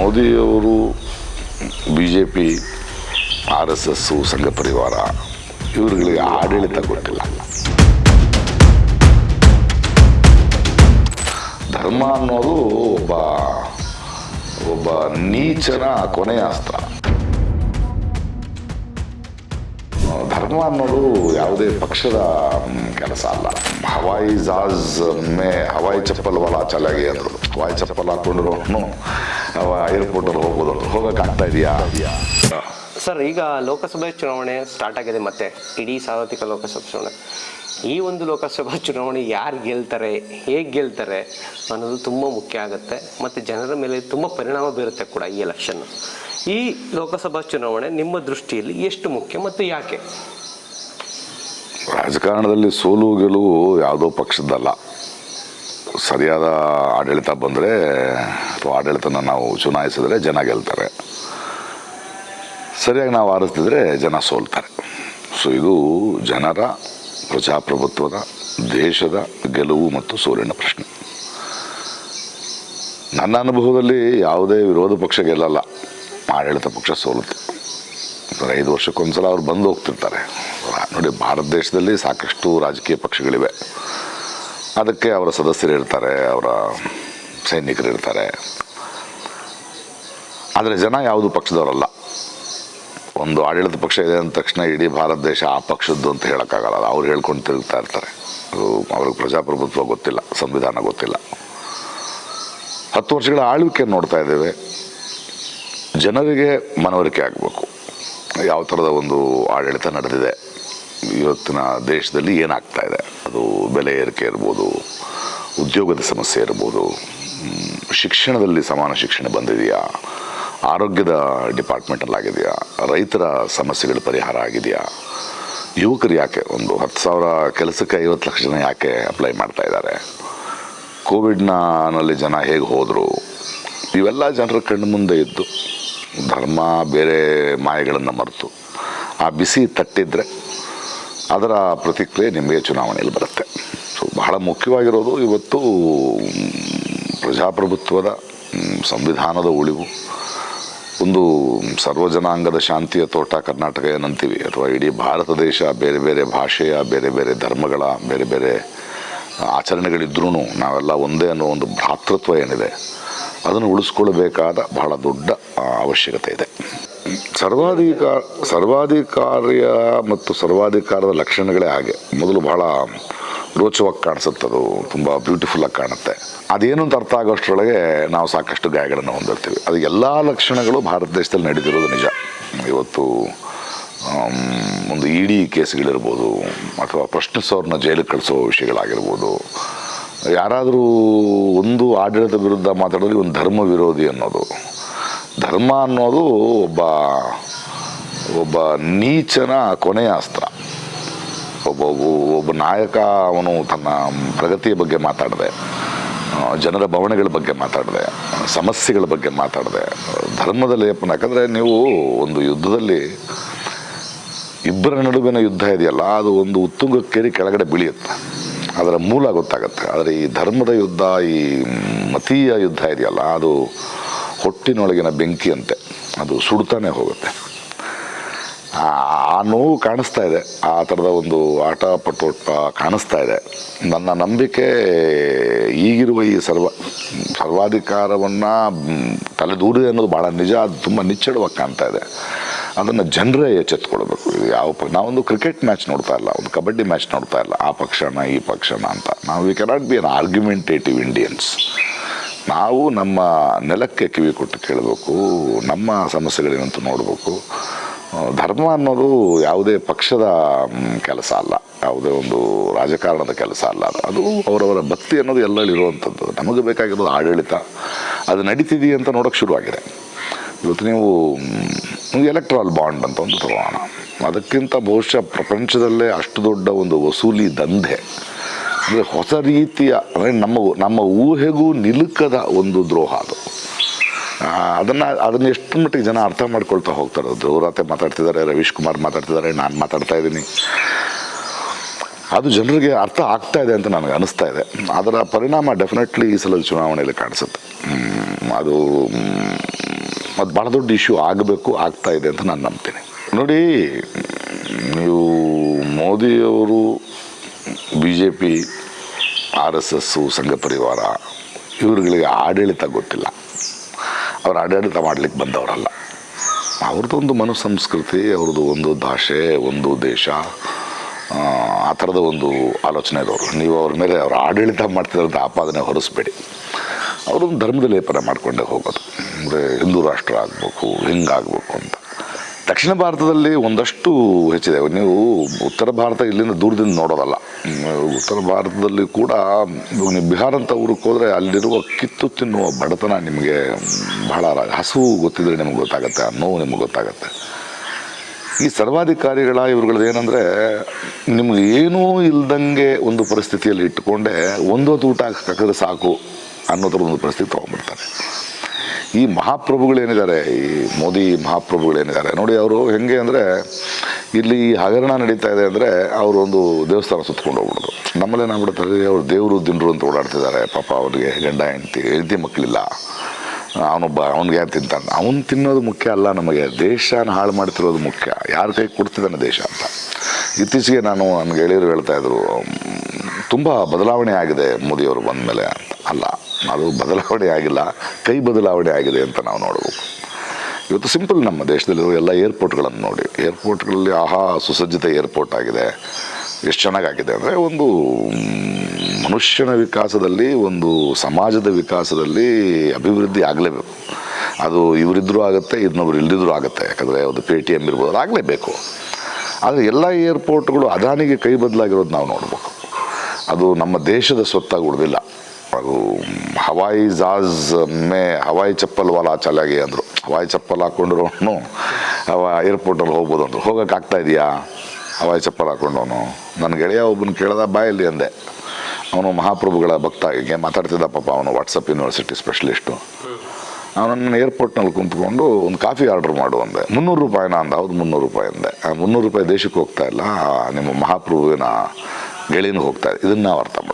ಮೋದಿಯವರು BJP, RSS, ಸಂಘ ಪರಿವಾರ ಇವ್ರುಗಳಿಗೆ ಆಡಳಿತ ಗೊತ್ತಿಲ್ಲ. ಧರ್ಮ ಅನ್ನೋದು ಒಬ್ಬ ನೀಚನ ಕೊನೆಯ ಅಸ್ತ್ರ. ಧರ್ಮ ಅನ್ನೋದು ಯಾವುದೇ ಪಕ್ಷದ ಕೆಲಸ ಅಲ್ಲ. ಹವಾಯಿ ಜಹಾಜ್ ಮೇ ಹವಾಯಿ ಚಪ್ಪಲ್ ವಾಲ ಚಲಾಗಿ ಅಂದರು. ಹವಾಯಿ ಚಪ್ಪಲ್ ಹಾಕೊಂಡ್ರು ಏರ್ಪೋರ್ಟಲ್ಲಿ ಹೋಗ್ಬೋದು. ಹೋಗೋಕ್ಕಾಗ್ತಾ ಇದೆಯಾ ಸರ್? ಈಗ ಲೋಕಸಭೆ ಚುನಾವಣೆ ಸ್ಟಾರ್ಟ್ ಆಗಿದೆ, ಮತ್ತೆ ಇಡೀ ಸಾರ್ವತ್ರಿಕ ಲೋಕಸಭೆ ಚುನಾವಣೆ. ಈ ಒಂದು ಲೋಕಸಭಾ ಚುನಾವಣೆ ಯಾರು ಗೆಲ್ತಾರೆ, ಹೇಗೆ ಗೆಲ್ತಾರೆ ಅನ್ನೋದು ತುಂಬ ಮುಖ್ಯ ಆಗುತ್ತೆ, ಮತ್ತು ಜನರ ಮೇಲೆ ತುಂಬ ಪರಿಣಾಮ ಬೀರುತ್ತೆ ಕೂಡ ಈ ಎಲೆಕ್ಷನ್. ಈ ಲೋಕಸಭಾ ಚುನಾವಣೆ ನಿಮ್ಮ ದೃಷ್ಟಿಯಲ್ಲಿ ಎಷ್ಟು ಮುಖ್ಯ ಮತ್ತು ಯಾಕೆ? ರಾಜಕಾರಣದಲ್ಲಿ ಸೋಲು ಗೆಲುವು ಯಾವುದೋ ಪಕ್ಷದ್ದಲ್ಲ. ಸರಿಯಾದ ಆಡಳಿತ ಬಂದರೆ ಅಥವಾ ಆಡಳಿತನ ನಾವು ಚುನಾಯಿಸಿದ್ರೆ ಜನ ಗೆಲ್ತಾರೆ. ಸರಿಯಾಗಿ ನಾವು ಆರಿಸ್ತಿದ್ರೆ ಜನ ಸೋಲ್ತಾರೆ. ಸೊ ಇದು ಜನರ, ಪ್ರಜಾಪ್ರಭುತ್ವದ, ದೇಶದ ಗೆಲುವು ಮತ್ತು ಸೋಲಿನ ಪ್ರಶ್ನೆ. ನನ್ನ ಅನುಭವದಲ್ಲಿ ಯಾವುದೇ ವಿರೋಧ ಪಕ್ಷ ಗೆಲ್ಲಲ್ಲ, ಆಡಳಿತ ಪಕ್ಷ ಸೋಲುತ್ತೆ. 5 ವರ್ಷಕ್ಕೊಂದ್ಸಲ ಅವ್ರು ಬಂದು ಹೋಗ್ತಿರ್ತಾರೆ. ನೋಡಿ, ಭಾರತ ದೇಶದಲ್ಲಿ ಸಾಕಷ್ಟು ರಾಜಕೀಯ ಪಕ್ಷಗಳಿವೆ. ಅದಕ್ಕೆ ಅವರ ಸದಸ್ಯರು ಇರ್ತಾರೆ, ಅವರ ಸೈನಿಕರು ಇರ್ತಾರೆ. ಆದರೆ ಜನ ಯಾವುದು ಪಕ್ಷದವರಲ್ಲ. ಒಂದು ಆಡಳಿತ ಪಕ್ಷ ಇದೆ ಅಂದ ತಕ್ಷಣ ಇಡೀ ಭಾರತ ದೇಶ ಆ ಪಕ್ಷದ್ದು ಅಂತ ಹೇಳೋಕ್ಕಾಗಲ್ಲ. ಅವ್ರು ಹೇಳ್ಕೊಂಡು ತಿರುಗ್ತಾ ಇರ್ತಾರೆ. ಅವ್ರಿಗೆ ಪ್ರಜಾಪ್ರಭುತ್ವ ಗೊತ್ತಿಲ್ಲ, ಸಂವಿಧಾನ ಗೊತ್ತಿಲ್ಲ. 10 ವರ್ಷಗಳ ಆಳ್ವಿಕೆ ನೋಡ್ತಾ ಇದ್ದೇವೆ. ಜನರಿಗೆ ಮನವರಿಕೆ ಆಗಬೇಕು ಯಾವ ಥರದ ಒಂದು ಆಡಳಿತ ನಡೆದಿದೆ, ಇವತ್ತಿನ ದೇಶದಲ್ಲಿ ಏನಾಗ್ತಾ ಇದೆ. ಅದು ಬೆಲೆ ಏರಿಕೆ ಇರ್ಬೋದು, ಉದ್ಯೋಗದ ಸಮಸ್ಯೆ ಇರ್ಬೋದು, ಶಿಕ್ಷಣದಲ್ಲಿ ಸಮಾನ ಶಿಕ್ಷಣ ಬಂದಿದೆಯಾ, ಆರೋಗ್ಯದ ಡಿಪಾರ್ಟ್ಮೆಂಟಲ್ಲಿ ಆಗಿದೆಯಾ, ರೈತರ ಸಮಸ್ಯೆಗಳ ಪರಿಹಾರ ಆಗಿದೆಯಾ, ಯುವಕರು ಯಾಕೆ ಒಂದು 10,000 ಕೆಲಸಕ್ಕೆ 50 ಲಕ್ಷ ಜನ ಯಾಕೆ ಅಪ್ಲೈ ಮಾಡ್ತಾ ಇದ್ದಾರೆ, ಕೋವಿಡ್ನಲ್ಲಿ ಜನ ಹೇಗೆ ಹೋದರು, ಇವೆಲ್ಲ ಜನರ ಕಣ್ಣು ಮುಂದೆ ಇದ್ದು ಧರ್ಮ ಬೇರೆ ಮಾಯೆಗಳನ್ನು ಮರೆತು ಆ ಬಿಸಿ ತಟ್ಟಿದ್ರೆ ಅದರ ಪ್ರತಿಕ್ರಿಯೆ ನಿಮಗೆ ಚುನಾವಣೆಯಲ್ಲಿ ಬರುತ್ತೆ. ಸೊ ಬಹಳ ಮುಖ್ಯವಾಗಿರೋದು ಇವತ್ತು ಪ್ರಜಾಪ್ರಭುತ್ವದ, ಸಂವಿಧಾನದ ಉಳಿವು, ಒಂದು ಸರ್ವಜನಾಂಗದ ಶಾಂತಿಯ ತೋಟ ಕರ್ನಾಟಕ ಏನಂತೀವಿ, ಅಥವಾ ಇಡೀ ಭಾರತ ದೇಶ ಬೇರೆ ಬೇರೆ ಭಾಷೆಯ, ಬೇರೆ ಬೇರೆ ಧರ್ಮಗಳ, ಬೇರೆ ಬೇರೆ ಆಚರಣೆಗಳಿದ್ರೂ ನಾವೆಲ್ಲ ಒಂದೇ ಅನ್ನೋ ಒಂದು ಭ್ರಾತೃತ್ವ ಏನಿದೆ, ಅದನ್ನು ಉಳಿಸ್ಕೊಳ್ಬೇಕಾದ ಬಹಳ ದೊಡ್ಡ ಅವಶ್ಯಕತೆ ಇದೆ. ಸರ್ವಾಧಿಕಾರಿಯ ಮತ್ತು ಸರ್ವಾಧಿಕಾರದ ಲಕ್ಷಣಗಳೇ ಹಾಗೆ. ಮೊದಲು ಬಹಳ ರೋಚವಾಗಿ ಕಾಣಿಸುತ್ತದು, ತುಂಬ ಬ್ಯೂಟಿಫುಲ್ಲಾಗಿ ಕಾಣುತ್ತೆ. ಅದೇನು ಅಂತ ಅರ್ಥ ಆಗೋಷ್ಟರೊಳಗೆ ನಾವು ಸಾಕಷ್ಟು ಗಾಯಗಳನ್ನು ಹೊಂದಿರ್ತೀವಿ. ಅದು ಎಲ್ಲ ಲಕ್ಷಣಗಳು ಭಾರತ ದೇಶದಲ್ಲಿ ನಡೆದಿರೋದು ನಿಜ. ಇವತ್ತು ಒಂದು ಇಡಿ ಕೇಸ್ಗಳಿರ್ಬೋದು, ಅಥವಾ ಪ್ರಶ್ನಿಸೋರನ್ನ ಜೈಲಿಗೆ ಕಳಿಸೋ ವಿಷಯಗಳಾಗಿರ್ಬೋದು, ಯಾರಾದರೂ ಒಂದು ಆಡಳಿತ ವಿರುದ್ಧ ಮಾತಾಡೋದು ಒಂದು ಧರ್ಮ ವಿರೋಧಿ ಅನ್ನೋದು. ಧರ್ಮ ಅನ್ನೋದು ಒಬ್ಬ ನೀಚನ ಕೊನೆಯ ಅಸ್ತ್ರ. ಒಬ್ಬ ನಾಯಕ ಅವನು ತನ್ನ ಪ್ರಗತಿಯ ಬಗ್ಗೆ ಮಾತಾಡದೆ, ಜನರ ಭಾವನೆಗಳ ಬಗ್ಗೆ ಮಾತಾಡದೆ, ಸಮಸ್ಯೆಗಳ ಬಗ್ಗೆ ಮಾತಾಡದೆ, ಧರ್ಮದ ಲೇಪನ. ಯಾಕಂದರೆ ನೀವು ಒಂದು ಯುದ್ಧದಲ್ಲಿ ಇಬ್ಬರ ನಡುವಿನ ಯುದ್ಧ ಇದೆಯಲ್ಲ, ಅದು ಒಂದು ಉತ್ತುಂಗಕ್ಕೇರಿ ಕೆಳಗಡೆ ಬೀಳಿಯುತ್ತೆ, ಅದರ ಮೂಲ ಗೊತ್ತಾಗುತ್ತೆ. ಆದರೆ ಈ ಧರ್ಮದ ಯುದ್ಧ, ಈ ಮತೀಯ ಯುದ್ಧ ಇದೆಯಲ್ಲ, ಅದು ಹೊಟ್ಟಿನೊಳಗಿನ ಬೆಂಕಿಯಂತೆ, ಅದು ಸುಡ್ತಾನೆ ಹೋಗುತ್ತೆ. ಆ ನೋವು ಕಾಣಿಸ್ತಾ ಇದೆ, ಆ ಥರದ ಒಂದು ಆಟ ಪಟೋಟ ಕಾಣಿಸ್ತಾ ಇದೆ. ನನ್ನ ನಂಬಿಕೆ ಈಗಿರುವ ಈ ಸರ್ವಾಧಿಕಾರವನ್ನು ತಲೆದೂರಿದೆ ಅನ್ನೋದು ಭಾಳ ನಿಜ. ಅದು ತುಂಬ ನಿಚ್ಚಳವಾಗಿ ಕಾಣ್ತಾ ಇದೆ. ಅದನ್ನು ಜನರೇ ಎಚ್ಚೆತ್ಕೊಳ್ಬೇಕು. ಇದು ನಾವೊಂದು ಕ್ರಿಕೆಟ್ ಮ್ಯಾಚ್ ನೋಡ್ತಾ ಇಲ್ಲ, ಒಂದು ಕಬಡ್ಡಿ ಮ್ಯಾಚ್ ನೋಡ್ತಾ ಇಲ್ಲ, ಆ ಪಕ್ಷನ ಈ ಪಕ್ಷನ ಅಂತ. ನಾವು we cannot be an argumentative Indians. ನಾವು ನಮ್ಮ ನೆಲಕ್ಕೆ ಕಿವಿ ಕೊಟ್ಟು ಕೇಳಬೇಕು, ನಮ್ಮ ಸಮಸ್ಯೆಗಳೇನಂತ ನೋಡಬೇಕು. ಧರ್ಮ ಅನ್ನೋದು ಯಾವುದೇ ಪಕ್ಷದ ಕೆಲಸ ಅಲ್ಲ, ಯಾವುದೇ ಒಂದು ರಾಜಕಾರಣದ ಕೆಲಸ ಅಲ್ಲ. ಅದು ಅವರವರ ಭಕ್ತಿ ಅನ್ನೋದು ಎಲ್ಲರಿರುವಂಥದ್ದು. ನಮಗೆ ಬೇಕಾಗಿರೋದು ಆಡಳಿತ, ಅದು ನಡೀತಿದೆಯೇ ಅಂತ ನೋಡೋಕ್ಕೆ ಶುರುವಾಗಿದೆ. ಇವತ್ತು ನೀವು ಎಲೆಕ್ಟ್ರಾಲ್ ಬಾಂಡ್ ಅಂತ ಒಂದು ತಗೋಣ, ಅದಕ್ಕಿಂತ ಬಹುಶಃ ಪ್ರಪಂಚದಲ್ಲೇ ಅಷ್ಟು ದೊಡ್ಡ ಒಂದು ವಸೂಲಿ ದಂಧೆ, ಅಂದರೆ ಹೊಸ ರೀತಿಯ, ಅಂದರೆ ನಮ್ಮ ಊಹೆಗೂ ನಿಲುಕದ ಒಂದು ದ್ರೋಹ ಅದು. ಅದನ್ನು ಎಷ್ಟು ಮಟ್ಟಿಗೆ ಜನ ಅರ್ಥ ಮಾಡ್ಕೊಳ್ತಾ ಹೋಗ್ತಾರೆ. ಧ್ರುವರಾತೆ ಮಾತಾಡ್ತಿದ್ದಾರೆ, ರವೀಶ್ ಕುಮಾರ್ ಮಾತಾಡ್ತಿದ್ದಾರೆ, ನಾನು ಮಾತಾಡ್ತಾ ಇದ್ದೀನಿ. ಅದು ಜನರಿಗೆ ಅರ್ಥ ಆಗ್ತಾ ಇದೆ ಅಂತ ನನಗೆ ಅನಿಸ್ತಾ ಇದೆ. ಅದರ ಪರಿಣಾಮ ಡೆಫಿನೆಟ್ಲಿ ಈ ಸಲದ ಚುನಾವಣೆಯಲ್ಲಿ ಕಾಣಿಸುತ್ತೆ. ಅದು ಅದು ಭಾಳ ದೊಡ್ಡ ಇಶ್ಯೂ ಆಗಬೇಕು, ಆಗ್ತಾ ಇದೆ ಅಂತ ನಾನು ನಂಬ್ತೀನಿ. ನೋಡಿ, ನೀವು ಮೋದಿಯವರು BJP, RSS, ಸಂಘ ಪರಿವಾರ ಇವ್ರುಗಳಿಗೆ ಆಡಳಿತ ಗೊತ್ತಿಲ್ಲ. ಅವ್ರು ಆಡಳಿತ ಮಾಡಲಿಕ್ಕೆ ಬಂದವರಲ್ಲ. ಅವ್ರದ್ದು ಒಂದು ಮನುಸಂಸ್ಕೃತಿ, ಅವ್ರದ್ದು ಒಂದು ಭಾಷೆ, ಒಂದು ದೇಶ, ಆ ಥರದ ಒಂದು ಆಲೋಚನೆ ಇರೋರು. ನೀವು ಅವ್ರ ಮೇಲೆ ಅವ್ರ ಆಡಳಿತ ಮಾಡ್ತಿರೋಂಥ ಆಪಾದನೆ ಹೊರಿಸ್ಬೇಡಿ. ಅವರೊಂದು ಧರ್ಮದ ಲೇಪನ ಮಾಡಿಕೊಂಡೇ ಹೋಗೋದು. ಅಂದರೆ ಹಿಂದೂ ರಾಷ್ಟ್ರ ಆಗಬೇಕು, ಹಿಂಗಾಗಬೇಕು ಅಂತ. ದಕ್ಷಿಣ ಭಾರತದಲ್ಲಿ ಒಂದಷ್ಟು ಹೆಚ್ಚಿದೆ. ನೀವು ಉತ್ತರ ಭಾರತ ಇಲ್ಲಿಂದ ದೂರದಿಂದ ನೋಡೋದಲ್ಲ. ಉತ್ತರ ಭಾರತದಲ್ಲಿ ಕೂಡ ನೀವು ಬಿಹಾರ ಅಂತ ಊರಿಗೆ ಹೋದರೆ ಅಲ್ಲಿರುವ ಕಿತ್ತು ತಿನ್ನುವ ಬಡತನ ನಿಮಗೆ ಬಹಳ, ಹಸುವು ಗೊತ್ತಿದ್ರೆ ನಿಮಗೆ ಗೊತ್ತಾಗುತ್ತೆ, ಆ ನೋವು ನಿಮಗೆ ಗೊತ್ತಾಗುತ್ತೆ. ಈ ಸರ್ವಾಧಿಕಾರಿಗಳ ಇವ್ರುಗಳದ್ದು ಏನಂದರೆ, ನಿಮ್ಗೆ ಏನೂ ಇಲ್ದಂಗೆ ಒಂದು ಪರಿಸ್ಥಿತಿಯಲ್ಲಿ ಇಟ್ಟುಕೊಂಡೇ ಒಂದೊತ್ತು ಊಟ ಹಾಕಿದ್ರೆ ಸಾಕು ಅನ್ನೋ ಥರ ಒಂದು ಪರಿಸ್ಥಿತಿ ತೊಗೊಂಡ್ಬಿಡ್ತಾರೆ. ಈ ಮಹಾಪ್ರಭುಗಳೇನಿದ್ದಾರೆ, ಈ ಮೋದಿ ಮಹಾಪ್ರಭುಗಳೇನಿದ್ದಾರೆ ನೋಡಿ, ಅವರು ಹೆಂಗೆ ಅಂದರೆ, ಇಲ್ಲಿ ಹಗರಣ ನಡೀತಾ ಇದೆ ಅಂದರೆ ಅವರು ಒಂದು ದೇವಸ್ಥಾನ ಸುತ್ಕೊಂಡು ಹೋಗ್ಬಿಡೋದು. ನಮ್ಮಲ್ಲೇನಾಗ್ಬಿಡ್ತಾರೆ, ಅವ್ರು ದೇವರು ದಿನರು ಅಂತ ಓಡಾಡ್ತಿದ್ದಾರೆ. ಪಾಪ ಅವ್ರಿಗೆ ಗಂಡ ಹೆಂಡತಿ ಮಕ್ಕಳಿಲ್ಲ, ಅವ್ನಿಗೆ ಯಾರು ತಿಂತಾನೆ, ಅವ್ನು ತಿನ್ನೋದು ಮುಖ್ಯ ಅಲ್ಲ. ನಮಗೆ ದೇಶನ ಹಾಳು ಮಾಡ್ತಿರೋದು ಮುಖ್ಯ. ಯಾರ ಕೈ ಕೊಡ್ತಿದ್ದಾನೆ ದೇಶ ಅಂತ. ಇತ್ತೀಚೆಗೆ ನನ್ನ ಗೆಳೆಯರು ಹೇಳ್ತಾಯಿದ್ರು, ತುಂಬ ಬದಲಾವಣೆ ಆಗಿದೆ ಮೋದಿಯವರು ಬಂದ ಮೇಲೆ ಅಂತ. ಅಲ್ಲ, ಅದು ಬದಲಾವಣೆ ಆಗಿಲ್ಲ, ಕೈ ಬದಲಾವಣೆ ಆಗಿದೆ ಅಂತ ನಾವು ನೋಡಬೇಕು. ಇವತ್ತು ಸಿಂಪಲ್, ನಮ್ಮ ದೇಶದಲ್ಲಿರೋ ಎಲ್ಲ ಏರ್ಪೋರ್ಟ್ಗಳನ್ನು ನೋಡಿ. ಏರ್ಪೋರ್ಟ್ಗಳಲ್ಲಿ ಸುಸಜ್ಜಿತ ಏರ್ಪೋರ್ಟ್ ಆಗಿದೆ. ಎಷ್ಟು ಚೆನ್ನಾಗಾಗಿದೆ ಅಂದರೆ, ಒಂದು ಮನುಷ್ಯನ ವಿಕಾಸದಲ್ಲಿ, ಒಂದು ಸಮಾಜದ ವಿಕಾಸದಲ್ಲಿ ಅಭಿವೃದ್ಧಿ ಆಗಲೇಬೇಕು. ಅದು ಇವರಿದ್ದರೂ ಆಗುತ್ತೆ, ಇನ್ನೊಬ್ರು ಇಲ್ದಿದ್ರೂ ಆಗುತ್ತೆ. ಯಾಕಂದರೆ ಅದು Paytm ಇರ್ಬೋದು, ಅದು ಆಗಲೇಬೇಕು. ಆದರೆ ಎಲ್ಲ ಏರ್ಪೋರ್ಟ್ಗಳು ಅದಾನಿಗೆ ಕೈ ಬದಲಾಗಿರೋದು ನಾವು ನೋಡಬೇಕು. ಅದು ನಮ್ಮ ದೇಶದ ಸ್ವತ್ತಾಗಿ ಉಳಿದಿಲ್ಲ. ಅದು ಹವಾಯಿ ಜಹಾಜ್ ಹವಾಯಿ ಚಪ್ಪಲ್ ವಾಲ ಚಾಲಾಗಿ ಅಂದರು. ಹವಾಯಿ ಚಪ್ಪಲ್ ಹಾಕ್ಕೊಂಡಿರೋನು ಏರ್ಪೋರ್ಟಲ್ಲಿ ಹೋಗ್ಬೋದು ಅಂದರು. ಹೋಗೋಕ್ಕಾಗ್ತಾ ಇದೆಯಾ ಹವಾಯಿ ಚಪ್ಪಲ್ ಹಾಕ್ಕೊಂಡವನು? ನನ್ನ ಗೆಳೆಯ ಒಬ್ಬನ ಕೇಳ್ದ, ಬಾಯಲ್ಲಿ ಅಂದೆ. ಅವನು ಮಹಾಪ್ರಭುಗಳ ಭಕ್ತ, ಹೀಗೆ ಮಾತಾಡ್ತಿದ್ದ ಪಾಪ. ಅವನು ವಾಟ್ಸಪ್ ಯೂನಿವರ್ಸಿಟಿ ಸ್ಪೆಷಲಿಸ್ಟು. ಅವನನ್ನು ಏರ್ಪೋರ್ಟ್ನಲ್ಲಿ ಕುಂತ್ಕೊಂಡು ಒಂದು ಕಾಫಿ ಆರ್ಡ್ರ್ ಮಾಡು ಅಂದೆ. 300 ರೂಪಾಯಿನ ಅಂದ. ಹೌದು, 300 ರೂಪಾಯಿ ಅಂದೆ. 300 ರೂಪಾಯಿ ದೇಶಕ್ಕೆ ಹೋಗ್ತಾ ಇಲ್ಲ, ನಿಮ್ಮ ಮಹಾಪ್ರಭುವಿನ ಗೆಳೆಯನಿಗೆ ಹೋಗ್ತಾ ಇದೆ. ಇದನ್ನು ನಾವು ಅರ್ಥ ಮಾಡ್ಕೊ.